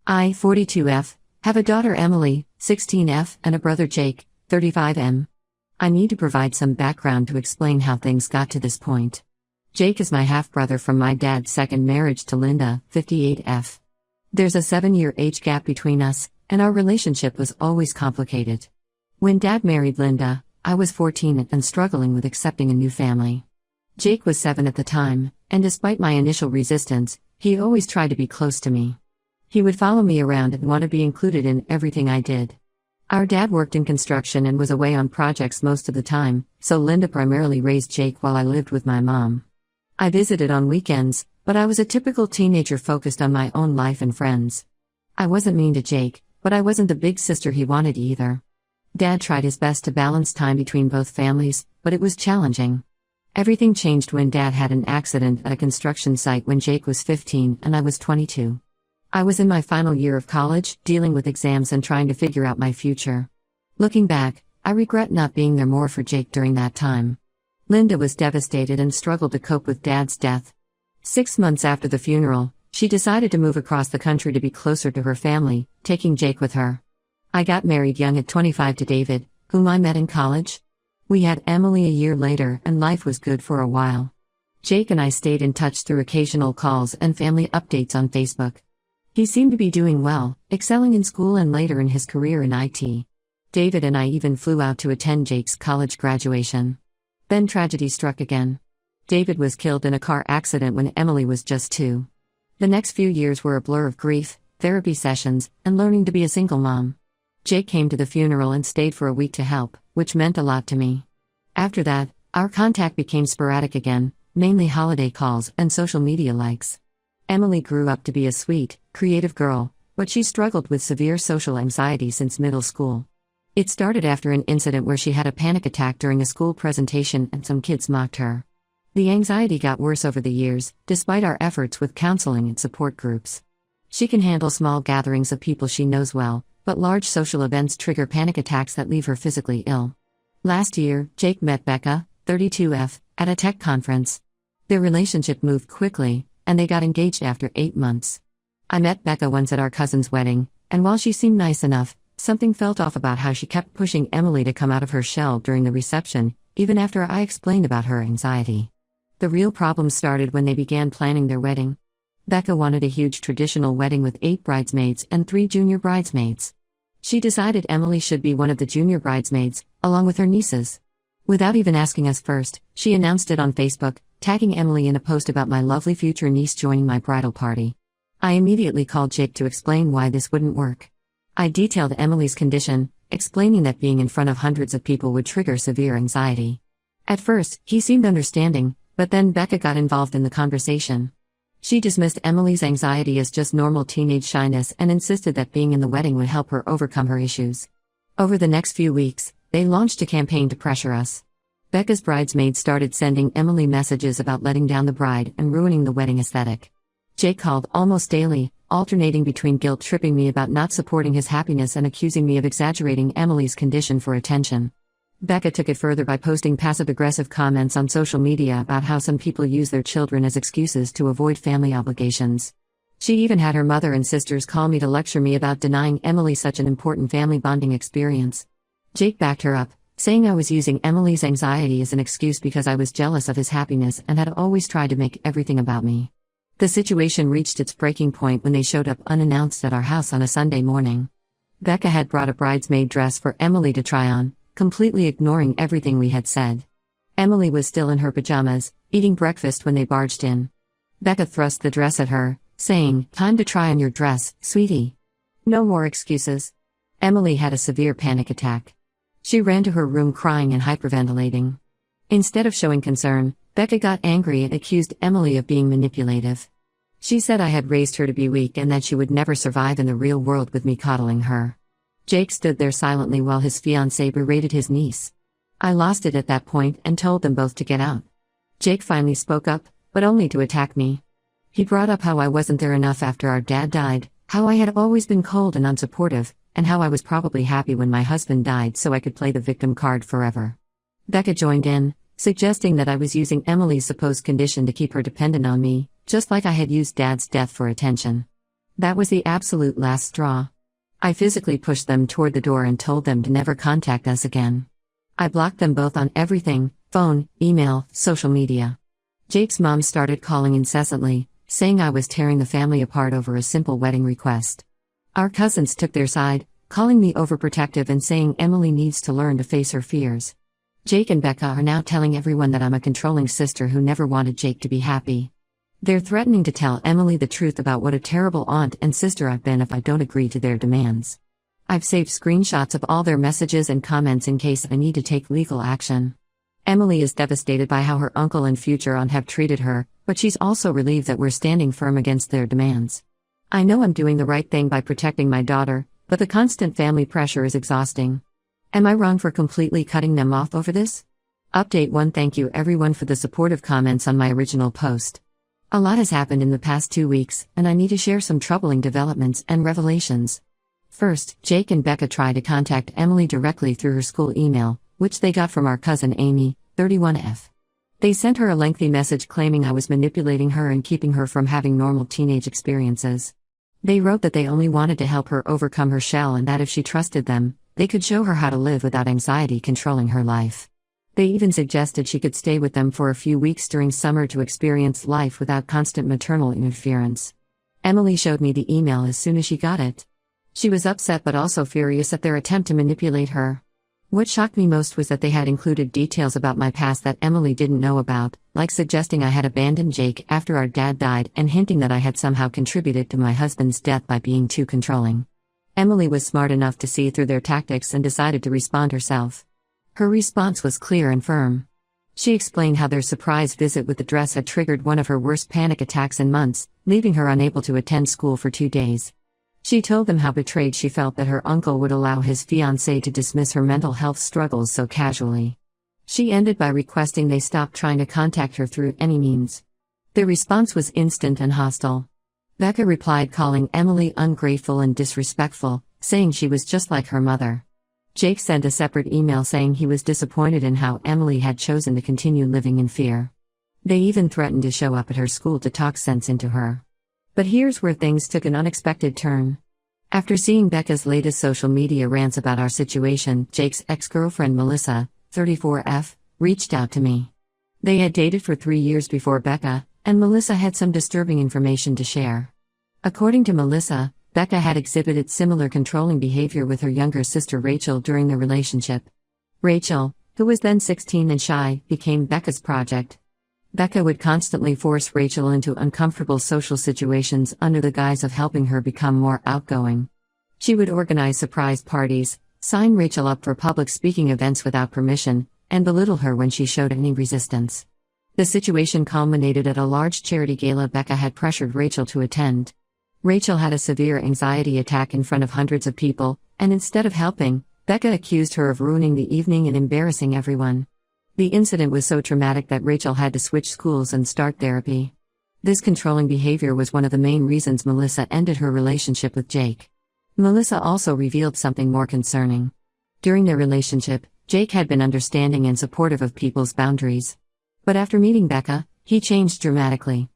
I, 42F, have a daughter Emily, 16F, and a brother Jake, 35M. I need to provide some background to explain how things got to this point. Jake is my half-brother from my dad's second marriage to Linda, 58F. There's a 7-year age gap between us, and our relationship was always complicated. When Dad married Linda, I was 14 and struggling with accepting a new family. Jake was 7 at the time, and despite my initial resistance, he always tried to be close to me. He would follow me around and want to be included in everything I did. Our dad worked in construction and was away on projects most of the time, so Linda primarily raised Jake while I lived with my mom. I visited on weekends, but I was a typical teenager focused on my own life and friends. I wasn't mean to Jake, but I wasn't the big sister he wanted either. Dad tried his best to balance time between both families, but it was challenging. Everything changed when Dad had an accident at a construction site when Jake was 15 and I was 22. I was in my final year of college, dealing with exams and trying to figure out my future. Looking back, I regret not being there more for Jake during that time. Linda was devastated and struggled to cope with Dad's death. 6 months after the funeral, she decided to move across the country to be closer to her family, taking Jake with her. I got married young at 25 to David, whom I met in college. We had Emily a year later and life was good for a while. Jake and I stayed in touch through occasional calls and family updates on Facebook. He seemed to be doing well, excelling in school and later in his career in IT. David and I even flew out to attend Jake's college graduation. Then tragedy struck again. David was killed in a car accident when Emily was just 2. The next few years were a blur of grief, therapy sessions, and learning to be a single mom. Jake came to the funeral and stayed for a week to help, which meant a lot to me. After that, our contact became sporadic again, mainly holiday calls and social media likes. Emily grew up to be a sweet, creative girl, but she struggled with severe social anxiety since middle school. It started after an incident where she had a panic attack during a school presentation and some kids mocked her. The anxiety got worse over the years, despite our efforts with counseling and support groups. She can handle small gatherings of people she knows well, but large social events trigger panic attacks that leave her physically ill. Last year, Jake met Becca, 32F, at a tech conference. Their relationship moved quickly, and they got engaged after 8 months. I met Becca once at our cousin's wedding, and while she seemed nice enough, something felt off about how she kept pushing Emily to come out of her shell during the reception, even after I explained about her anxiety. The real problem started when they began planning their wedding. Becca wanted a huge traditional wedding with 8 bridesmaids and 3 junior bridesmaids. She decided Emily should be one of the junior bridesmaids, along with her nieces. Without even asking us first, she announced it on Facebook, tagging Emily in a post about my lovely future niece joining my bridal party. I immediately called Jake to explain why this wouldn't work. I detailed Emily's condition, explaining that being in front of hundreds of people would trigger severe anxiety. At first, he seemed understanding, but then Becca got involved in the conversation. She dismissed Emily's anxiety as just normal teenage shyness and insisted that being in the wedding would help her overcome her issues. Over the next few weeks, they launched a campaign to pressure us. Becca's bridesmaids started sending Emily messages about letting down the bride and ruining the wedding aesthetic. Jake called almost daily, alternating between guilt-tripping me about not supporting his happiness and accusing me of exaggerating Emily's condition for attention. Becca took it further by posting passive-aggressive comments on social media about how some people use their children as excuses to avoid family obligations. She even had her mother and sisters call me to lecture me about denying Emily such an important family bonding experience. Jake backed her up, saying I was using Emily's anxiety as an excuse because I was jealous of his happiness and had always tried to make everything about me. The situation reached its breaking point when they showed up unannounced at our house on a Sunday morning. Becca had brought a bridesmaid dress for Emily to try on, completely ignoring everything we had said. Emily was still in her pajamas, eating breakfast when they barged in. Becca thrust the dress at her, saying, "Time to try on your dress, sweetie. No more excuses." Emily had a severe panic attack. She ran to her room crying and hyperventilating. Instead of showing concern, Becca got angry and accused Emily of being manipulative. She said I had raised her to be weak and that she would never survive in the real world with me coddling her. Jake stood there silently while his fiancée berated his niece. I lost it at that point and told them both to get out. Jake finally spoke up, but only to attack me. He brought up how I wasn't there enough after our dad died, how I had always been cold and unsupportive, and how I was probably happy when my husband died so I could play the victim card forever. Becca joined in, suggesting that I was using Emily's supposed condition to keep her dependent on me, just like I had used Dad's death for attention. That was the absolute last straw. I physically pushed them toward the door and told them to never contact us again. I blocked them both on everything: phone, email, social media. Jake's mom started calling incessantly, saying I was tearing the family apart over a simple wedding request. Our cousins took their side, calling me overprotective and saying Emily needs to learn to face her fears. Jake and Becca are now telling everyone that I'm a controlling sister who never wanted Jake to be happy. They're threatening to tell Emily the truth about what a terrible aunt and sister I've been if I don't agree to their demands. I've saved screenshots of all their messages and comments in case I need to take legal action. Emily is devastated by how her uncle and future aunt have treated her, but she's also relieved that we're standing firm against their demands. I know I'm doing the right thing by protecting my daughter, but the constant family pressure is exhausting. Am I wrong for completely cutting them off over this? Update 1. Thank you everyone for the supportive comments on my original post. A lot has happened in the past 2 weeks, and I need to share some troubling developments and revelations. First, Jake and Becca tried to contact Emily directly through her school email, which they got from our cousin Amy, 31F. They sent her a lengthy message claiming I was manipulating her and keeping her from having normal teenage experiences. They wrote that they only wanted to help her overcome her shell and that if she trusted them, they could show her how to live without anxiety controlling her life. They even suggested she could stay with them for a few weeks during summer to experience life without constant maternal interference. Emily showed me the email as soon as she got it. She was upset but also furious at their attempt to manipulate her. What shocked me most was that they had included details about my past that Emily didn't know about, like suggesting I had abandoned Jake after our dad died and hinting that I had somehow contributed to my husband's death by being too controlling. Emily was smart enough to see through their tactics and decided to respond herself. Her response was clear and firm. She explained how their surprise visit with the dress had triggered one of her worst panic attacks in months, leaving her unable to attend school for 2 days. She told them how betrayed she felt that her uncle would allow his fiancée to dismiss her mental health struggles so casually. She ended by requesting they stop trying to contact her through any means. Their response was instant and hostile. Becca replied calling Emily ungrateful and disrespectful, saying she was just like her mother. Jake sent a separate email saying he was disappointed in how Emily had chosen to continue living in fear. They even threatened to show up at her school to talk sense into her. But here's where things took an unexpected turn. After seeing Becca's latest social media rants about our situation, Jake's ex-girlfriend Melissa, 34F, reached out to me. They had dated for 3 years before Becca, and Melissa had some disturbing information to share. According to Melissa, Becca had exhibited similar controlling behavior with her younger sister Rachel during the relationship. Rachel, who was then 16 and shy, became Becca's project. Becca would constantly force Rachel into uncomfortable social situations under the guise of helping her become more outgoing. She would organize surprise parties, sign Rachel up for public speaking events without permission, and belittle her when she showed any resistance. The situation culminated at a large charity gala Becca had pressured Rachel to attend. Rachel had a severe anxiety attack in front of hundreds of people, and instead of helping, Becca accused her of ruining the evening and embarrassing everyone. The incident was so traumatic that Rachel had to switch schools and start therapy. This controlling behavior was one of the main reasons Melissa ended her relationship with Jake. Melissa also revealed something more concerning. During their relationship, Jake had been understanding and supportive of people's boundaries. But after meeting Becca, he changed dramatically.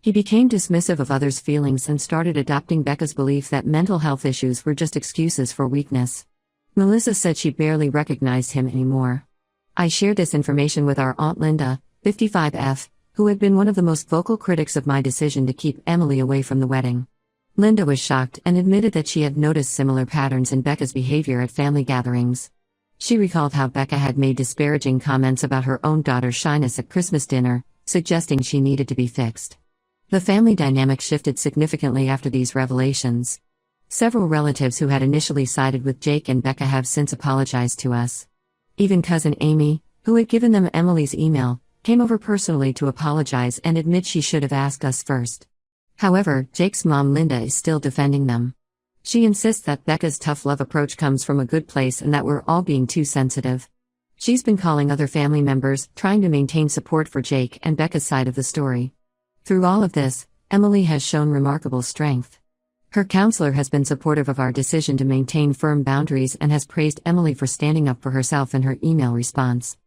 He became dismissive of others' feelings and started adopting Becca's belief that mental health issues were just excuses for weakness. Melissa said she barely recognized him anymore. I shared this information with our Aunt Linda, 55F, who had been one of the most vocal critics of my decision to keep Emily away from the wedding. Linda was shocked and admitted that she had noticed similar patterns in Becca's behavior at family gatherings. She recalled how Becca had made disparaging comments about her own daughter's shyness at Christmas dinner, suggesting she needed to be fixed. The family dynamic shifted significantly after these revelations. Several relatives who had initially sided with Jake and Becca have since apologized to us. Even cousin Amy, who had given them Emily's email, came over personally to apologize and admit she should have asked us first. However, Jake's mom Linda is still defending them. She insists that Becca's tough love approach comes from a good place and that we're all being too sensitive. She's been calling other family members, trying to maintain support for Jake and Becca's side of the story. Through all of this, Emily has shown remarkable strength. Her counselor has been supportive of our decision to maintain firm boundaries and has praised Emily for standing up for herself in her email response.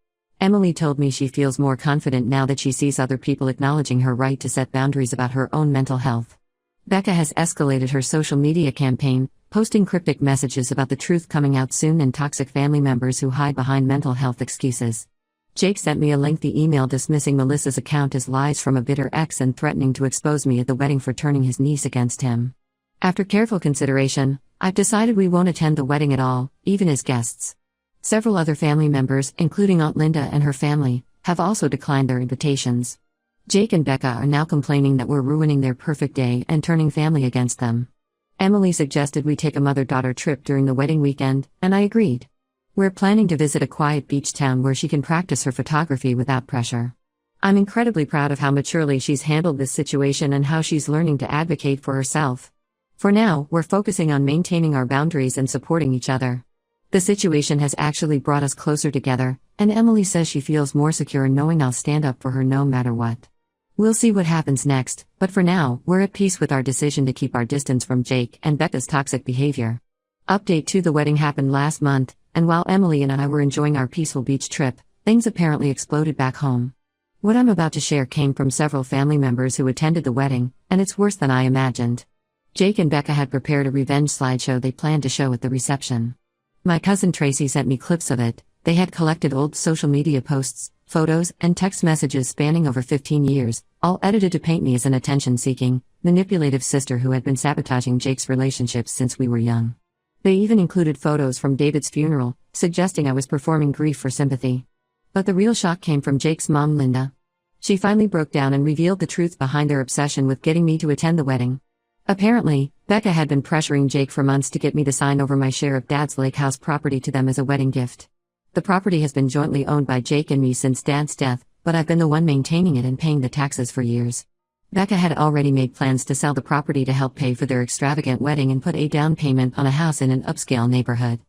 Emily told me she feels more confident now that she sees other people acknowledging her right to set boundaries about her own mental health. Becca has escalated her social media campaign, posting cryptic messages about the truth coming out soon and toxic family members who hide behind mental health excuses. Jake sent me a lengthy email dismissing Melissa's account as lies from a bitter ex and threatening to expose me at the wedding for turning his niece against him. After careful consideration, I've decided we won't attend the wedding at all, even as guests. Several other family members, including Aunt Linda and her family, have also declined their invitations. Jake and Becca are now complaining that we're ruining their perfect day and turning family against them. Emily suggested we take a mother-daughter trip during the wedding weekend, and I agreed. We're planning to visit a quiet beach town where she can practice her photography without pressure. I'm incredibly proud of how maturely she's handled this situation and how she's learning to advocate for herself. For now, we're focusing on maintaining our boundaries and supporting each other. The situation has actually brought us closer together, and Emily says she feels more secure knowing I'll stand up for her no matter what. We'll see what happens next, but for now, we're at peace with our decision to keep our distance from Jake and Becca's toxic behavior. Update 2: The wedding happened last month, and while Emily and I were enjoying our peaceful beach trip, things apparently exploded back home. What I'm about to share came from several family members who attended the wedding, and it's worse than I imagined. Jake and Becca had prepared a revenge slideshow they planned to show at the reception. My cousin Tracy sent me clips of it. They had collected old social media posts, photos, and text messages spanning over 15 years, all edited to paint me as an attention-seeking, manipulative sister who had been sabotaging Jake's relationships since we were young. They even included photos from David's funeral, suggesting I was performing grief for sympathy. But the real shock came from Jake's mom, Linda. She finally broke down and revealed the truth behind their obsession with getting me to attend the wedding. Apparently, Becca had been pressuring Jake for months to get me to sign over my share of Dad's lake house property to them as a wedding gift. The property has been jointly owned by Jake and me since Dad's death, but I've been the one maintaining it and paying the taxes for years. Becca had already made plans to sell the property to help pay for their extravagant wedding and put a down payment on a house in an upscale neighborhood.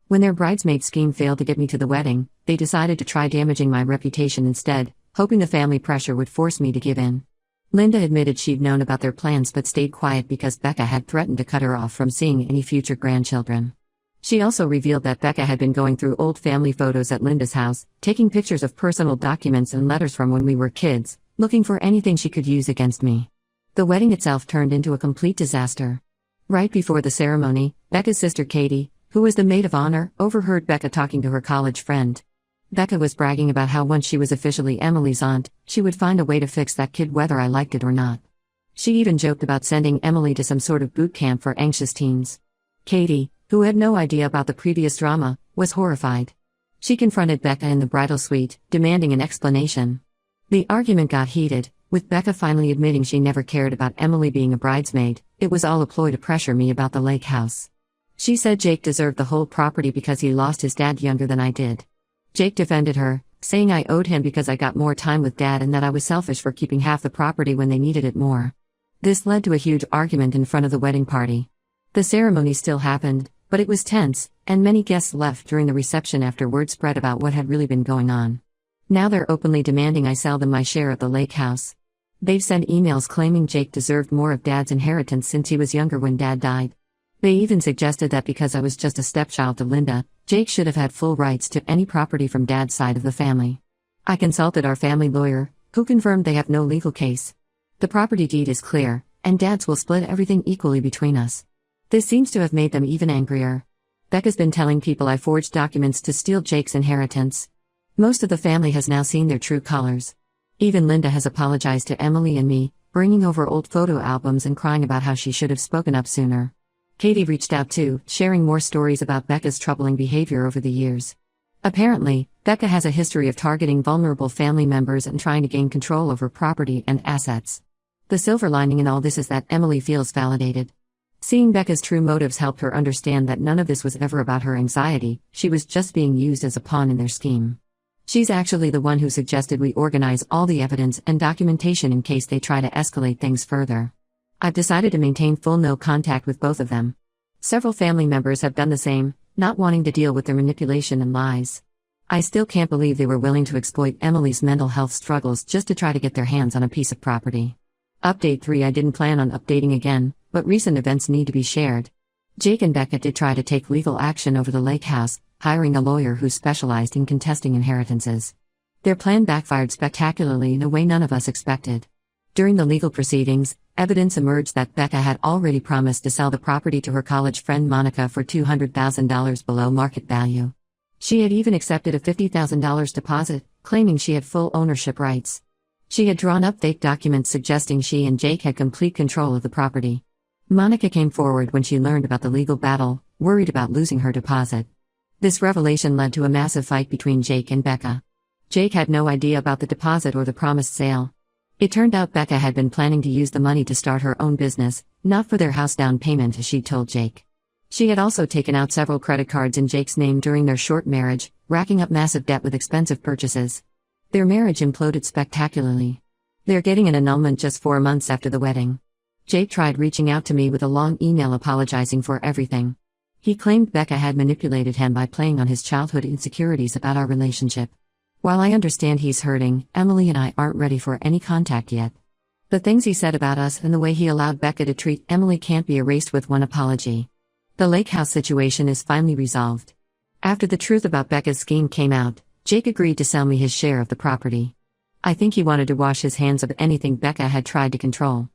When their bridesmaid scheme failed to get me to the wedding, they decided to try damaging my reputation instead, hoping the family pressure would force me to give in. Linda admitted she'd known about their plans but stayed quiet because Becca had threatened to cut her off from seeing any future grandchildren. She also revealed that Becca had been going through old family photos at Linda's house, taking pictures of personal documents and letters from when we were kids, looking for anything she could use against me. The wedding itself turned into a complete disaster. Right before the ceremony, Becca's sister Katie, who was the maid of honor, overheard Becca talking to her college friend. Becca was bragging about how once she was officially Emily's aunt, she would find a way to fix that kid whether I liked it or not. She even joked about sending Emily to some sort of boot camp for anxious teens. Katie, who had no idea about the previous drama, was horrified. She confronted Becca in the bridal suite, demanding an explanation. The argument got heated, with Becca finally admitting she never cared about Emily being a bridesmaid. It was all a ploy to pressure me about the lake house. She said Jake deserved the whole property because he lost his dad younger than I did. Jake defended her, saying I owed him because I got more time with Dad and that I was selfish for keeping half the property when they needed it more. This led to a huge argument in front of the wedding party. The ceremony still happened, but it was tense, and many guests left during the reception after word spread about what had really been going on. Now they're openly demanding I sell them my share of the lake house. They've sent emails claiming Jake deserved more of Dad's inheritance since he was younger when Dad died. They even suggested that because I was just a stepchild to Linda, Jake should have had full rights to any property from Dad's side of the family. I consulted our family lawyer, who confirmed they have no legal case. The property deed is clear, and Dad's will split everything equally between us. This seems to have made them even angrier. Becca's been telling people I forged documents to steal Jake's inheritance. Most of the family has now seen their true colors. Even Linda has apologized to Emily and me, bringing over old photo albums and crying about how she should have spoken up sooner. Katie reached out too, sharing more stories about Becca's troubling behavior over the years. Apparently, Becca has a history of targeting vulnerable family members and trying to gain control over property and assets. The silver lining in all this is that Emily feels validated. Seeing Becca's true motives helped her understand that none of this was ever about her anxiety, she was just being used as a pawn in their scheme. She's actually the one who suggested we organize all the evidence and documentation in case they try to escalate things further. I've decided to maintain full no contact with both of them. Several family members have done the same, not wanting to deal with their manipulation and lies. I still can't believe they were willing to exploit Emily's mental health struggles just to try to get their hands on a piece of property. Update 3: I didn't plan on updating again, but recent events need to be shared. Jake and Becca did try to take legal action over the lake house, hiring a lawyer who specialized in contesting inheritances. Their plan backfired spectacularly in a way none of us expected. During the legal proceedings, Evidence emerged that Becca had already promised to sell the property to her college friend Monica for $200,000 below market value. She had even accepted a $50,000 deposit, claiming she had full ownership rights. She had drawn up fake documents suggesting she and Jake had complete control of the property. Monica came forward when she learned about the legal battle, worried about losing her deposit. This revelation led to a massive fight between Jake and Becca. Jake had no idea about the deposit or the promised sale. It turned out Becca had been planning to use the money to start her own business, not for their house down payment as she'd told Jake. She had also taken out several credit cards in Jake's name during their short marriage, racking up massive debt with expensive purchases. Their marriage imploded spectacularly. They're getting an annulment just 4 months after the wedding. Jake tried reaching out to me with a long email apologizing for everything. He claimed Becca had manipulated him by playing on his childhood insecurities about our relationship. While I understand he's hurting, Emily and I aren't ready for any contact yet. The things he said about us and the way he allowed Becca to treat Emily can't be erased with one apology. The lake house situation is finally resolved. After the truth about Becca's scheme came out, Jake agreed to sell me his share of the property. I think he wanted to wash his hands of anything Becca had tried to control.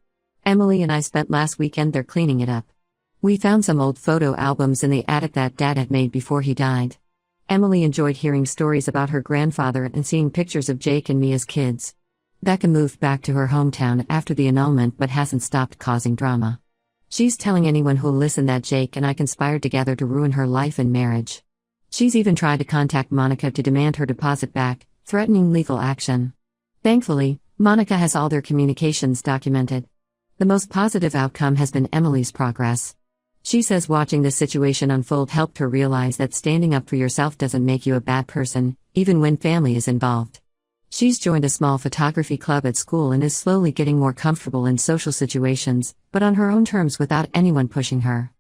Emily and I spent last weekend there cleaning it up. We found some old photo albums in the attic that Dad had made before he died. Emily enjoyed hearing stories about her grandfather and seeing pictures of Jake and me as kids. Becca moved back to her hometown after the annulment but hasn't stopped causing drama. She's telling anyone who'll listen that Jake and I conspired together to ruin her life and marriage. She's even tried to contact Monica to demand her deposit back, threatening legal action. Thankfully, Monica has all their communications documented. The most positive outcome has been Emily's progress. She says watching this situation unfold helped her realize that standing up for yourself doesn't make you a bad person, even when family is involved. She's joined a small photography club at school and is slowly getting more comfortable in social situations, but on her own terms without anyone pushing her.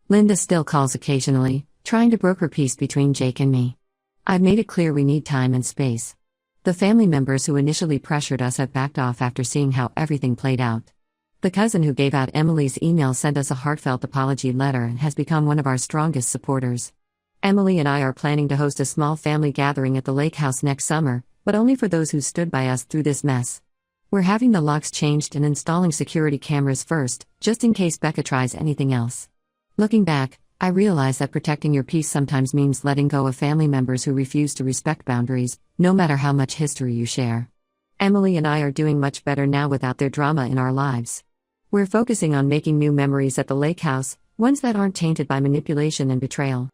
Linda still calls occasionally, trying to broker peace between Jake and me. I've made it clear we need time and space. The family members who initially pressured us have backed off after seeing how everything played out. The cousin who gave out Emily's email sent us a heartfelt apology letter and has become one of our strongest supporters. Emily and I are planning to host a small family gathering at the lake house next summer, but only for those who stood by us through this mess. We're having the locks changed and installing security cameras first, just in case Becca tries anything else. Looking back, I realize that protecting your peace sometimes means letting go of family members who refuse to respect boundaries, no matter how much history you share. Emily and I are doing much better now without their drama in our lives. We're focusing on making new memories at the lake house, ones that aren't tainted by manipulation and betrayal.